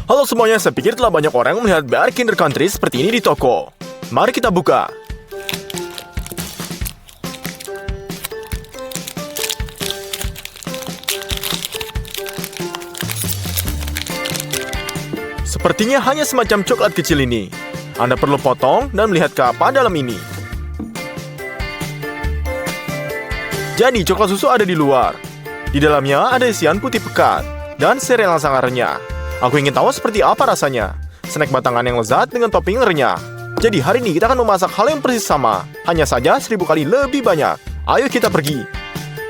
Halo semuanya, saya pikir telah banyak orang melihat bar Kinder Country seperti ini di toko. Mari kita buka. Sepertinya hanya semacam coklat kecil ini. Anda perlu potong dan melihat ke apa dalam ini. Jadi, coklat susu ada di luar. Di dalamnya ada isian putih pekat dan sereal yang sangat renyah. Aku ingin tahu seperti apa rasanya. Snack batangan yang lezat dengan topping renyah. Jadi, hari ini kita akan memasak hal yang persis sama. Hanya saja 1000 kali lebih banyak. Ayo kita pergi.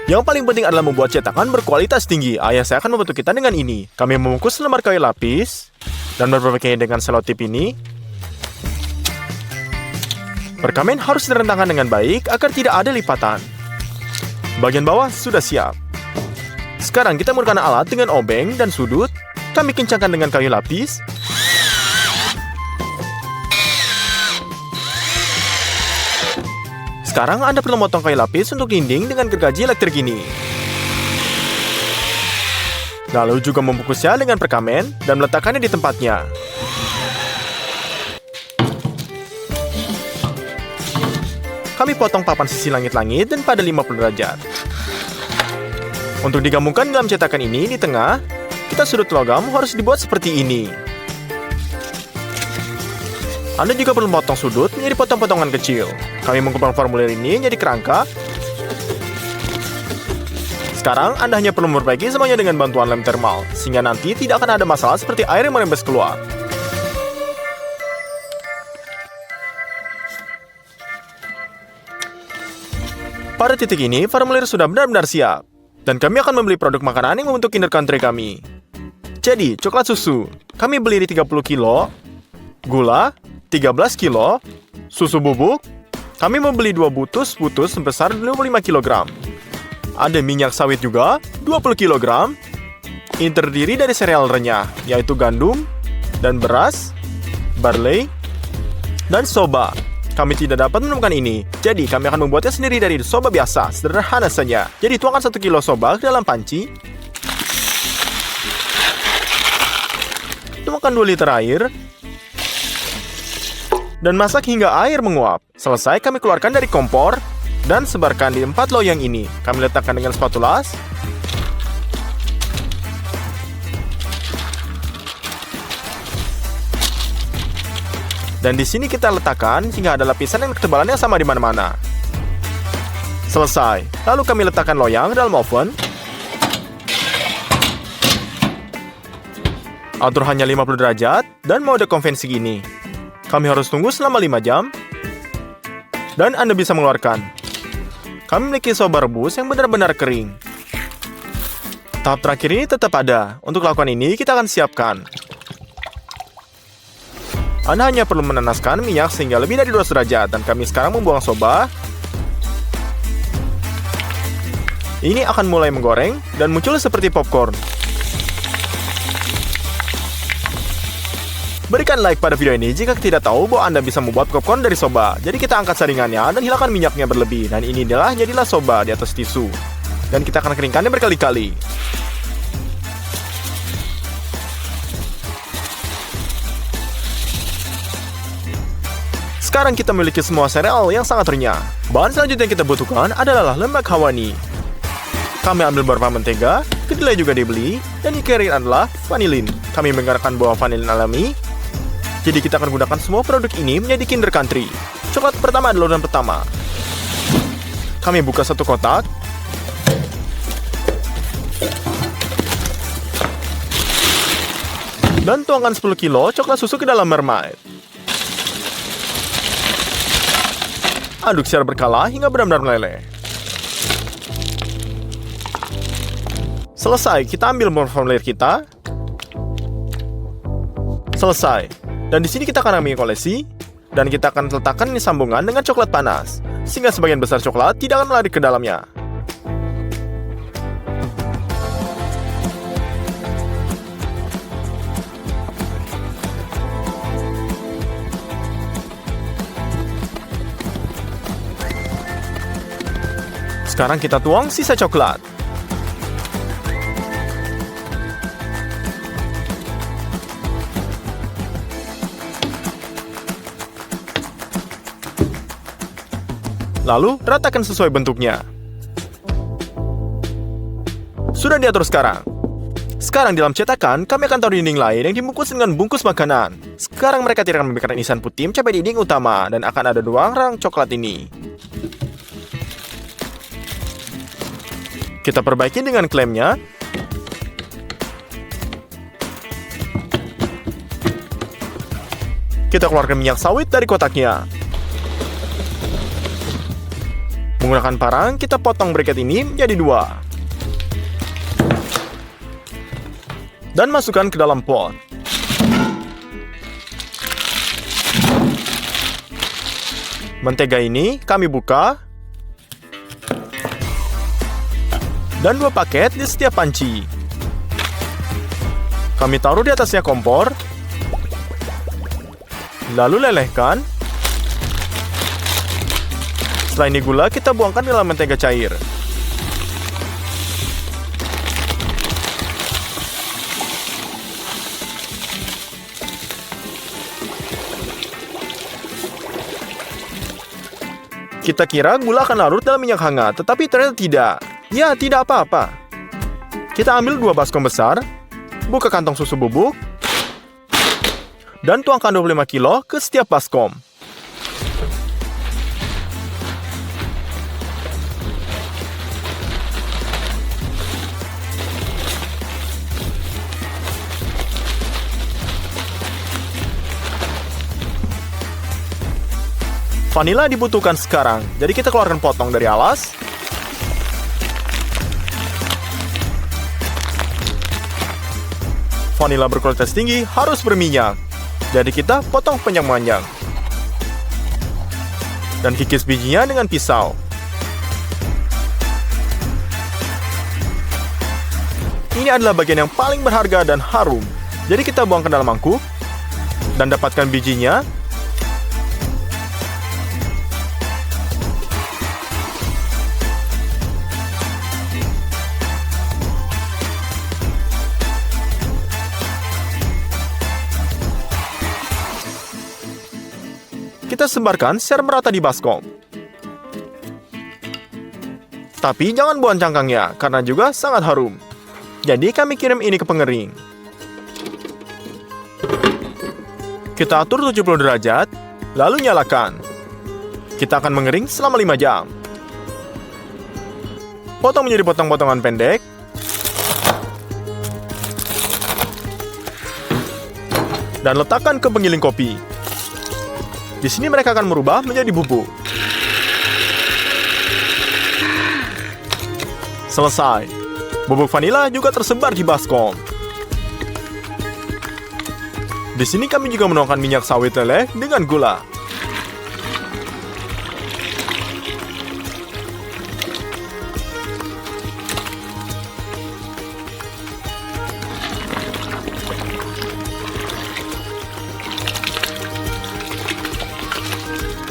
Yang paling penting adalah membuat cetakan berkualitas tinggi. Ayah saya akan membantu kita dengan ini. Kami membungkus lembar kayu lapis dan berpakaian dengan selotip ini. Perkamen harus direntangkan dengan baik agar tidak ada lipatan. Bagian bawah sudah siap. Sekarang kita menggunakan alat dengan obeng dan sudut. Kami kencangkan dengan kayu lapis. Sekarang Anda perlu memotong kayu lapis untuk dinding dengan gergaji elektrik ini. Lalu juga membungkusnya dengan perkamen dan meletakkannya di tempatnya. Kami potong papan sisi langit-langit dan pada 50 derajat. Untuk digabungkan dalam cetakan ini di tengah, kita sudut logam harus dibuat seperti ini. Anda juga perlu memotong sudut menjadi potong-potongan kecil. Kami mengubah formulir ini menjadi kerangka. Sekarang Anda hanya perlu memperbaiki semuanya dengan bantuan lem thermal, sehingga nanti tidak akan ada masalah seperti air yang merembes keluar. Pada titik ini, formulir sudah benar-benar siap. Dan kami akan membeli produk makanan yang membentuk Kinder Country kami. Jadi, coklat susu. Kami beli di 30 kilo. Gula, 13 kilo. Susu bubuk. Kami membeli 2 butus sebesar 25 kg. Ada minyak sawit juga, 20 kg. Ini terdiri dari sereal renyah, yaitu gandum, dan beras, barley, dan soba. Kami tidak dapat menemukan ini, jadi kami akan membuatnya sendiri dari soba biasa, sederhana saja. Jadi tuangkan 1 kilo soba ke dalam panci. Tuangkan 2 liter air. Dan masak hingga air menguap. Selesai, kami keluarkan dari kompor dan sebarkan di 4 loyang ini. Kami letakkan dengan spatula. Dan di sini kita letakkan hingga ada lapisan yang ketebalannya sama di mana-mana. Selesai. Lalu kami letakkan loyang dalam oven. Atur hanya 50 derajat dan mode konvensi gini. Kami harus tunggu selama 5 jam. Dan Anda bisa mengeluarkan. Kami memiliki soba rebus yang benar-benar kering. Tahap terakhir ini tetap ada. Untuk lakukan ini, kita akan siapkan. Anda hanya perlu menanaskan minyak sehingga lebih dari 200 derajat. Dan kami sekarang membuang soba. Ini akan mulai menggoreng dan muncul seperti popcorn. Berikan like pada video ini jika tidak tahu bahwa Anda bisa membuat popcorn dari soba. Jadi kita angkat saringannya dan hilangkan minyaknya berlebih. Dan ini adalah jadilah soba di atas tisu. Dan kita akan keringkannya berkali-kali. Sekarang kita memiliki semua sereal yang sangat renyah. Bahan selanjutnya yang kita butuhkan adalah lemak hawani. Kami ambil beberapa mentega, kedelai juga dibeli, dan yang kering adalah vanilin. Kami menggunakan buah vanilin alami. Jadi kita akan gunakan semua produk ini menjadi Kinder Country. Coklat pertama adalah urutan pertama. Kami buka satu kotak. Dan tuangkan 10 kilo coklat susu ke dalam mermaid. Aduk secara berkala hingga benar-benar meleleh. Selesai, kita ambil formulir kita. Selesai. Dan di sini kita akan ambil kolesi. Dan kita akan letakkan ini sambungan dengan coklat panas. Sehingga sebagian besar coklat tidak akan melari ke dalamnya. Sekarang kita tuang sisa coklat. Lalu, ratakan sesuai bentuknya. Sudah diatur sekarang. Sekarang dalam cetakan, kami akan taruh dinding lain yang dibungkus dengan bungkus makanan. Sekarang mereka tidak akan membiarkan isian putih mencapai dinding utama, dan akan ada 2 rang coklat ini. Kita perbaiki dengan klemnya. Kita keluarkan minyak sawit dari kotaknya. Menggunakan parang, kita potong briket ini menjadi 2. Dan masukkan ke dalam pot. Mentega ini kami buka. Dan 2 paket di setiap panci. Kami taruh di atasnya kompor. Lalu lelehkan. Setelah ini gula kita buangkan ke dalam mentega cair. Kita kira gula akan larut dalam minyak hangat, tetapi ternyata tidak. Ya, tidak apa-apa. Kita ambil 2 baskom besar, buka kantong susu bubuk, dan tuangkan 25 kilo ke setiap baskom. Vanila dibutuhkan sekarang, jadi kita keluarkan potong dari alas. Vanila berkualitas tinggi harus berminyak, jadi kita potong panjang-panjang. Dan kikis bijinya dengan pisau. Ini adalah bagian yang paling berharga dan harum, jadi kita buang ke dalam mangkuk dan dapatkan bijinya. Kita sebarkan secara merata di baskom. Tapi jangan buang cangkangnya, karena juga sangat harum. Jadi kami kirim ini ke pengering. Kita atur 70 derajat, lalu nyalakan. Kita akan mengering selama 5 jam. Potong menjadi potong-potongan pendek. Dan letakkan ke penggiling kopi. Di sini mereka akan merubah menjadi bubuk. Selesai. Bubuk vanila juga tersebar di baskom. Di sini kami juga menuangkan minyak sawit leleh dengan gula.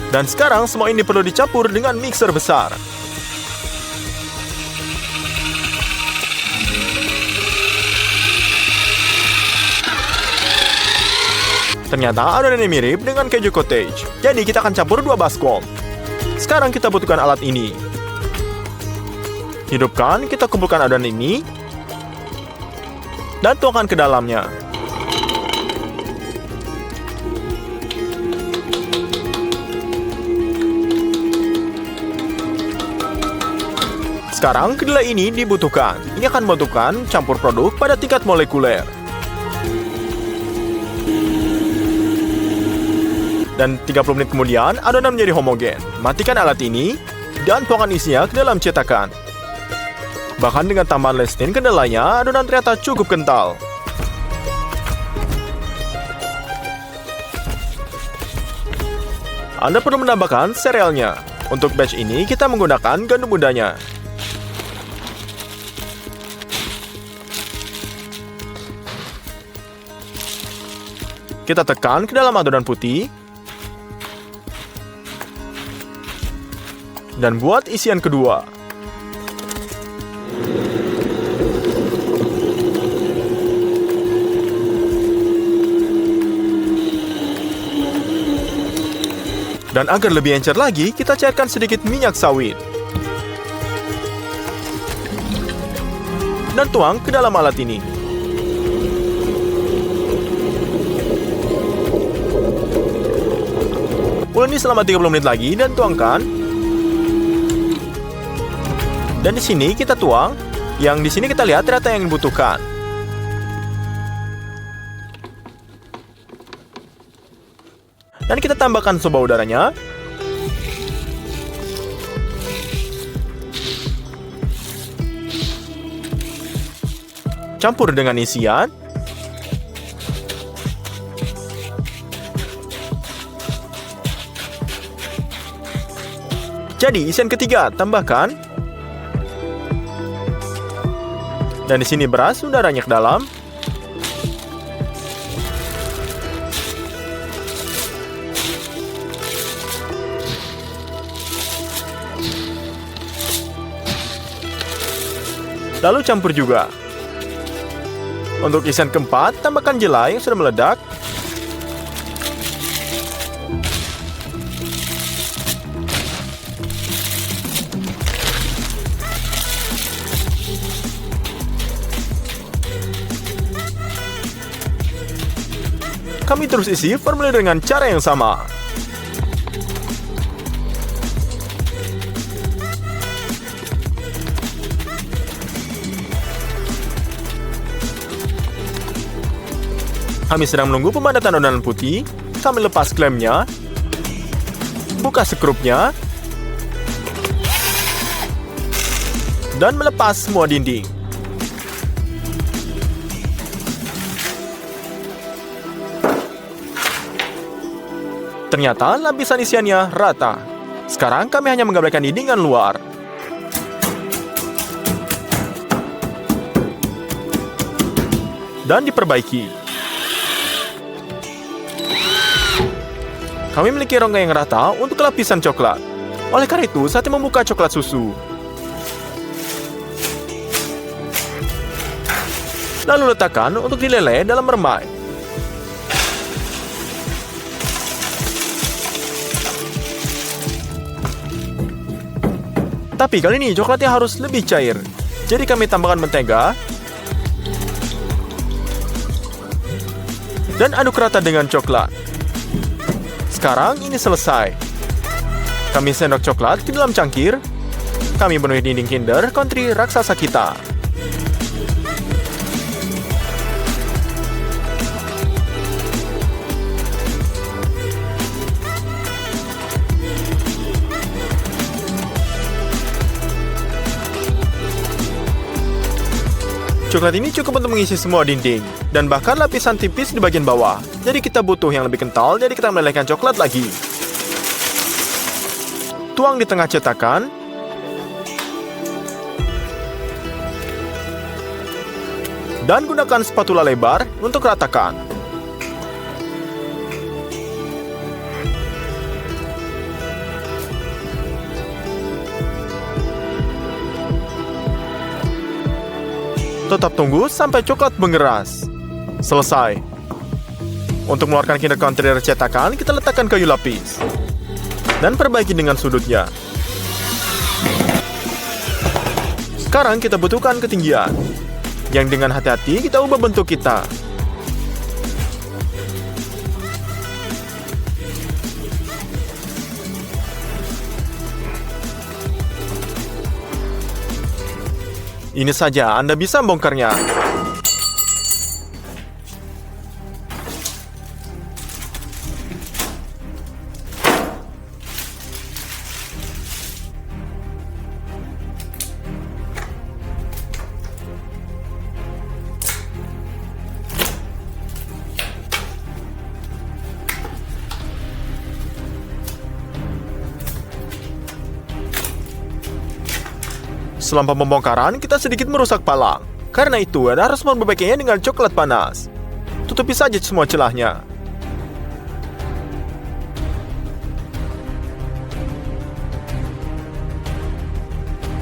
Dan sekarang semua ini perlu dicampur dengan mixer besar. Ternyata adonannya mirip dengan keju cottage. Jadi kita akan campur 2 baskom. Sekarang kita butuhkan alat ini. Hidupkan, kita kumpulkan adonan ini. Dan tuangkan ke dalamnya. Sekarang kedelai ini dibutuhkan. Ini akan membutuhkan campur produk pada tingkat molekuler. Dan 30 menit kemudian adonan menjadi homogen. Matikan alat ini dan tuangkan isinya ke dalam cetakan. Bahkan dengan tambahan lecithin kedelainya, adonan ternyata cukup kental. Anda perlu menambahkan serealnya. Untuk batch ini kita menggunakan gandum mudanya. Kita tekan ke dalam adonan putih. Dan buat isian kedua. Dan agar lebih encer lagi, kita cairkan sedikit minyak sawit. Dan tuang ke dalam alat ini. Uleni selama 30 menit lagi dan tuangkan. Dan di sini kita tuang, yang di sini kita lihat ternyata yang dibutuhkan. Dan kita tambahkan soba udaranya. Campur dengan isian. Jadi isian ketiga tambahkan. Dan di sini beras sudah ranyak dalam. Lalu campur juga. Untuk isian keempat, tambahkan jelai yang sudah meledak. Kami terus isi formulir dengan cara yang sama. Kami sedang menunggu pemadatan adonan putih. Kami lepas klemnya, buka sekrupnya, dan melepas semua dinding. Ternyata lapisan isiannya rata. Sekarang kami hanya menggabungkan dindingan luar. Dan diperbaiki. Kami memiliki rongga yang rata untuk lapisan coklat. Oleh karena itu, saatnya membuka coklat susu. Lalu letakkan untuk dileleh dalam mermai. Tapi kali ini coklatnya harus lebih cair. Jadi kami tambahkan mentega. Dan aduk rata dengan coklat. Sekarang ini selesai. Kami sendok coklat ke dalam cangkir. Kami penuhi dinding Kinder Country raksasa kita. Coklat ini cukup untuk mengisi semua dinding, dan bahkan lapisan tipis di bagian bawah. Jadi kita butuh yang lebih kental, jadi kita melelehkan coklat lagi. Tuang di tengah cetakan. Dan gunakan spatula lebar untuk ratakan. Tetap tunggu sampai coklat mengeras. Selesai. Untuk mengeluarkan Kinder Country dari cetakan, kita letakkan kayu lapis. Dan perbaiki dengan sudutnya. Sekarang kita butuhkan ketinggian. Yang dengan hati-hati kita ubah bentuk kita. Ini saja, Anda bisa membongkarnya. Selama pembongkaran, kita sedikit merusak palang. Karena itu, Anda harus memperbaikinya dengan coklat panas. Tutupi saja semua celahnya.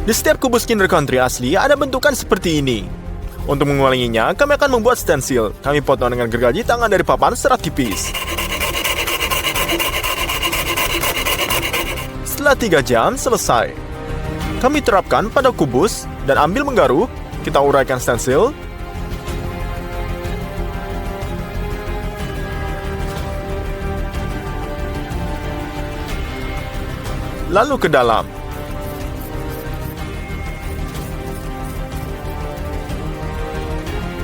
Di setiap kubus Kinder Country asli, ada bentukan seperti ini. Untuk mengulanginya, kami akan membuat stensil. Kami potong dengan gergaji tangan dari papan serat tipis. Setelah 3 jam, selesai. Kami terapkan pada kubus dan ambil menggaruh. Kita uraikan stensil. Lalu ke dalam.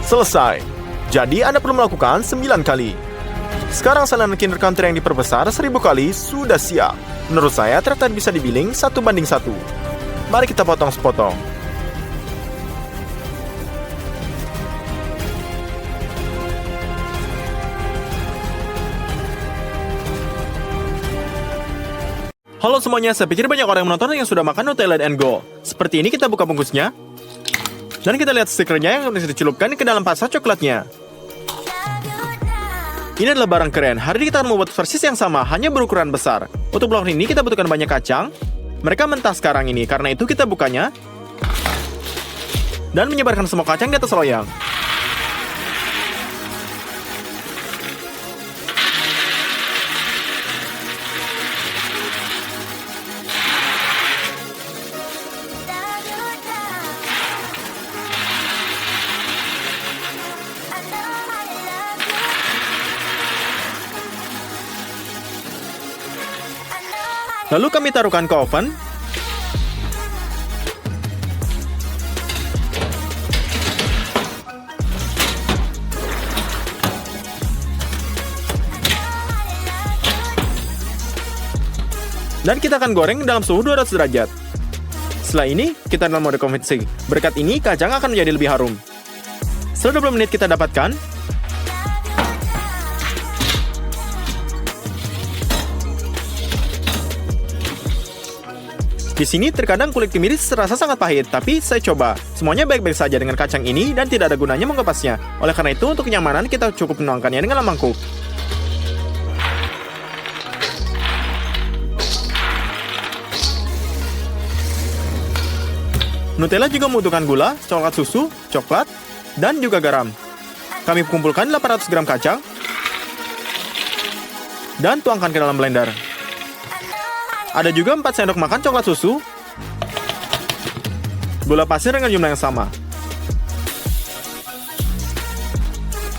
Selesai. Jadi Anda perlu melakukan 9 kali. Sekarang salinan Kinder Country yang diperbesar 1000 kali sudah siap. Menurut saya ternyata bisa dibiling 1:1. Mari kita potong sepotong. Halo semuanya, saya pikir banyak orang yang menonton yang sudah makan Nutella and Go. Seperti ini kita buka bungkusnya. Dan kita lihat stikernya yang bisa dicelupkan ke dalam pasta coklatnya. Ini adalah barang keren. Hari ini kita akan membuat versi yang sama, hanya berukuran besar. Untuk blok ini kita butuhkan banyak kacang. Mereka mentah sekarang ini, karena itu kita bukanya. Dan menyebarkan semua kacang di atas loyang. Lalu kami taruhkan ke oven. Dan kita akan goreng dalam suhu 200 derajat. Setelah ini, kita dalam mode konveksi. Berkat ini, kacang akan menjadi lebih harum. Setelah 20 menit kita dapatkan. Di sini terkadang kulit kemiris terasa sangat pahit, tapi saya coba. Semuanya baik-baik saja dengan kacang ini dan tidak ada gunanya mengepasnya. Oleh karena itu, untuk kenyamanan kita cukup menuangkannya dengan mangkuk. Nutella juga membutuhkan gula, coklat susu, coklat, dan juga garam. Kami kumpulkan 800 gram kacang dan tuangkan ke dalam blender. Ada juga 4 sendok makan coklat susu, gula pasir dengan jumlah yang sama,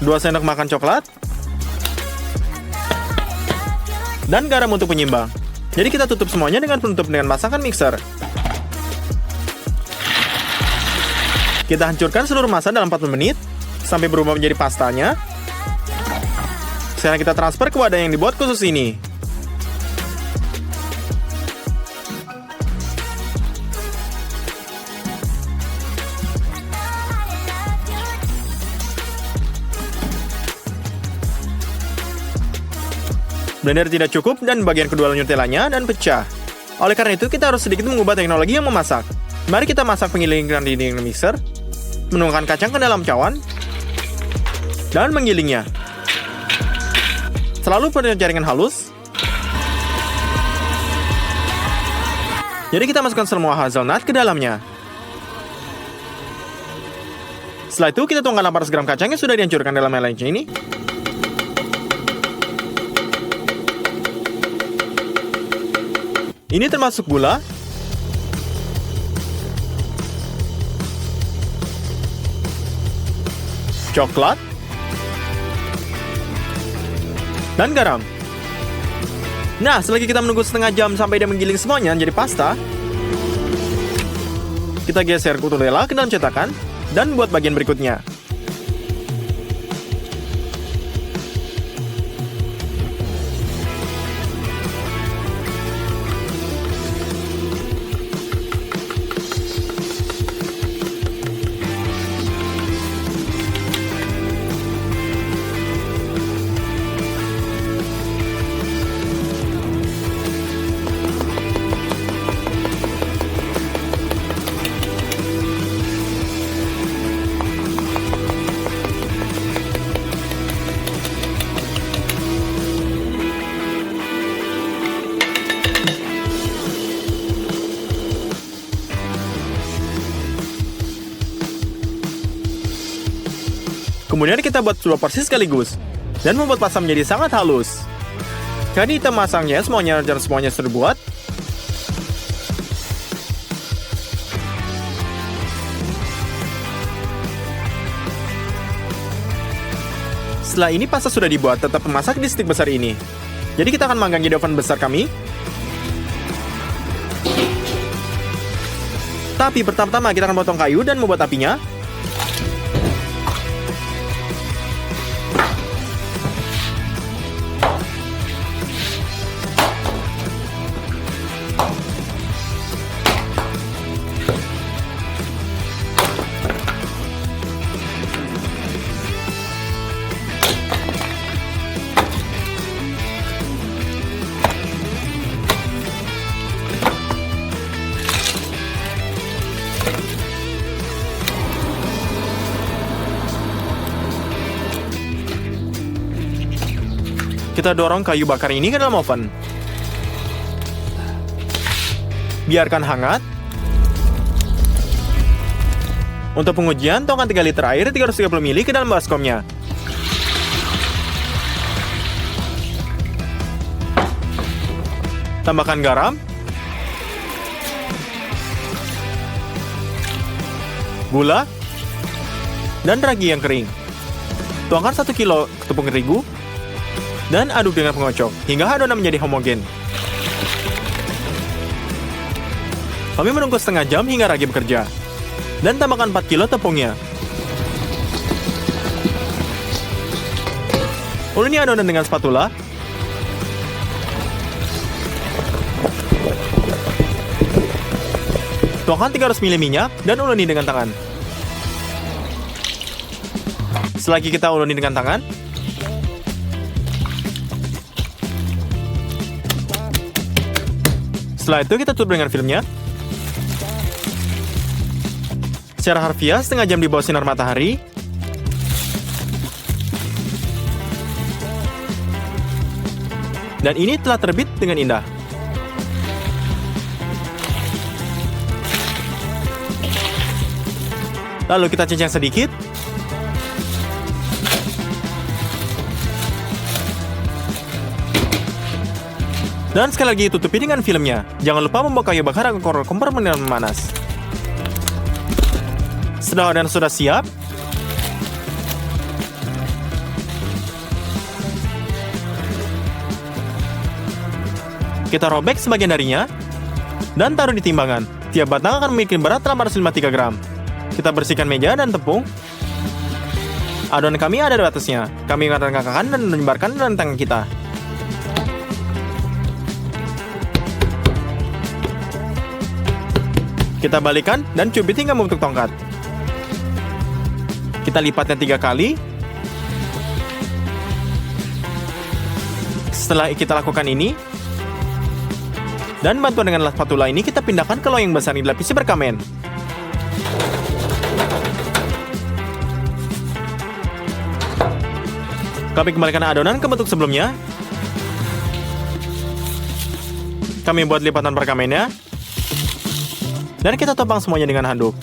2 sendok makan coklat, dan garam untuk penyimbang. Jadi kita tutup semuanya dengan penutup dengan masakan mixer. Kita hancurkan seluruh massa dalam 40 menit sampai berubah menjadi pastanya. Sekarang kita transfer ke wadah yang dibuat khusus ini. Blender tidak cukup dan bagian kedua Nutellanya dan pecah. Oleh karena itu, kita harus sedikit mengubah teknologi yang memasak. Mari kita masak penggilingan di dinding mixer, menuangkan kacang ke dalam cawan, dan menggilingnya. Selalu pada jaringan halus. Jadi kita masukkan semua hazelnut ke dalamnya. Setelah itu, kita tuangkan 800 gram kacang yang sudah dihancurkan dalam melange ini. Ini termasuk gula, coklat, dan garam. Nah, selagi kita menunggu setengah jam sampai dia menggiling semuanya menjadi pasta, kita geser Nutella ke dalam cetakan dan buat bagian berikutnya. Kemudian kita buat 2 porsi sekaligus dan membuat pasta menjadi sangat halus. Jadi kita masangnya semuanya dan semuanya sudah dibuat. Setelah ini pasta sudah dibuat, tetap memasak di stik besar ini. Jadi kita akan manggang di oven besar kami. Tapi pertama-tama kita akan potong kayu dan membuat apinya. Kita dorong kayu bakar ini ke dalam oven. Biarkan hangat. Untuk pengujian, tuangkan 3 liter air 330 ml ke dalam baskomnya. Tambahkan garam, gula, dan ragi yang kering. Tuangkan 1 kilo tepung terigu dan aduk dengan pengocok hingga adonan menjadi homogen. Kami menunggu setengah jam hingga ragi bekerja. Dan tambahkan 4 kilo tepungnya. Uleni adonan dengan spatula. Tuangkan 300 ml minyak dan uleni dengan tangan. Selagi kita uleni dengan tangan, setelah itu kita tutup dengan filmnya. Secara harfiah, setengah jam di bawah sinar matahari. Dan ini telah terbit dengan indah. Lalu kita cincang sedikit. Dan sekali lagi tutupi dengan filmnya. Jangan lupa membawa kayu bakar agar kompor memanas. Setelah adonan sudah siap, kita robek sebagian darinya dan taruh di timbangan. Tiap batang akan memiliki berat 853 gram. Kita bersihkan meja dan tepung. Adonan kami ada di atasnya. Kami akan renggakan dan menyebarkan dalam tangan kita. Kita balikan dan cubit hingga membentuk tongkat. Kita lipatnya 3 kali. Setelah kita lakukan ini, dan bantuan dengan spatula ini kita pindahkan ke loyang besar yang dilapisi berkamen. Kami kembalikan adonan ke bentuk sebelumnya. Kami buat lipatan perkamennya. Dan kita topang semuanya dengan handuk.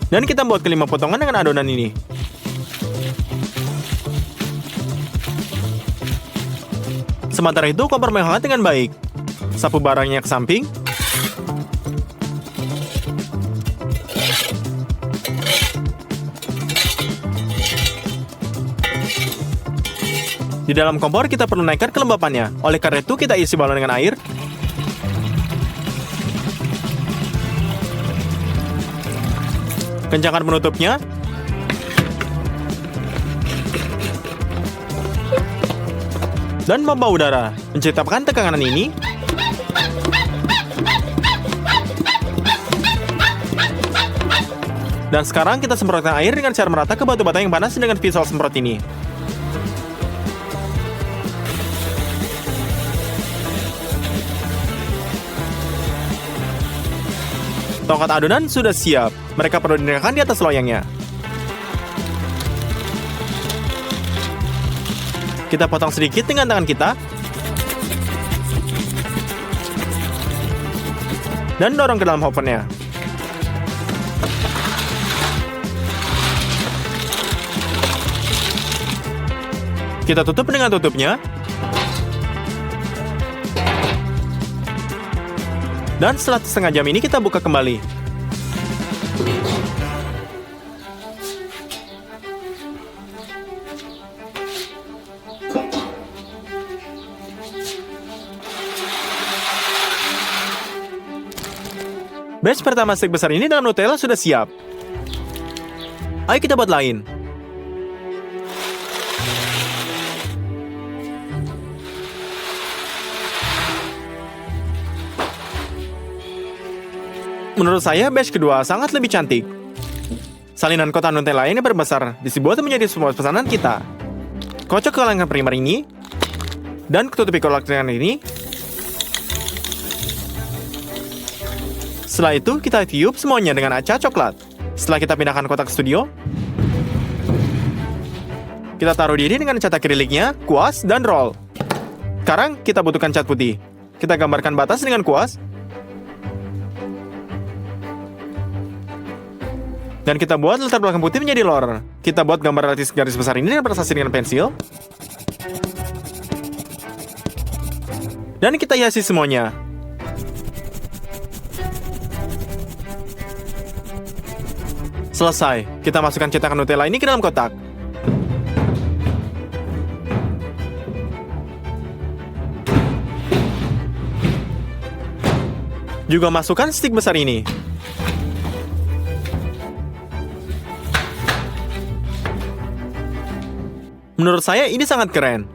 Dan kita buat kelima potongan dengan adonan ini. Sementara itu, kompor menghangat dengan baik. Sapu barangnya ke samping. Di dalam kompor kita perlu naikkan kelembapannya. Oleh karena itu, kita isi balon dengan air. Kencangkan penutupnya. Dan pompa udara. Menciptakan tekanan ini. Dan sekarang kita semprotkan air dengan cara merata ke batu bata yang panas dengan visual semprot ini. Tongkat adonan sudah siap. Mereka perlu diletakkan di atas loyangnya. Kita potong sedikit dengan tangan kita. Dan dorong ke dalam ovennya. Kita tutup dengan tutupnya. Dan setelah setengah jam ini kita buka kembali. Batch pertama steak besar ini dalam Nutella sudah siap. Ayo kita buat lain. Menurut saya, batch kedua sangat lebih cantik. Salinan kotak Nutella ini berbesar, dibuat menjadi semua pesanan kita. Kocok ke lengan primer ini, dan tutupi kotak ini. Setelah itu, kita tiup semuanya dengan aca coklat. Setelah kita pindahkan kotak studio, kita taruh diri dengan cat akriliknya, kuas, dan roll. Sekarang, kita butuhkan cat putih. Kita gambarkan batas dengan kuas. Dan kita buat latar belakang putih menjadi lor. Kita buat gambar garis besar ini dengan prestasi dengan pensil. Dan kita hiasi semuanya. Selesai, kita masukkan cetakan Nutella ini ke dalam kotak. Juga masukkan stick besar ini. Menurut saya ini sangat keren.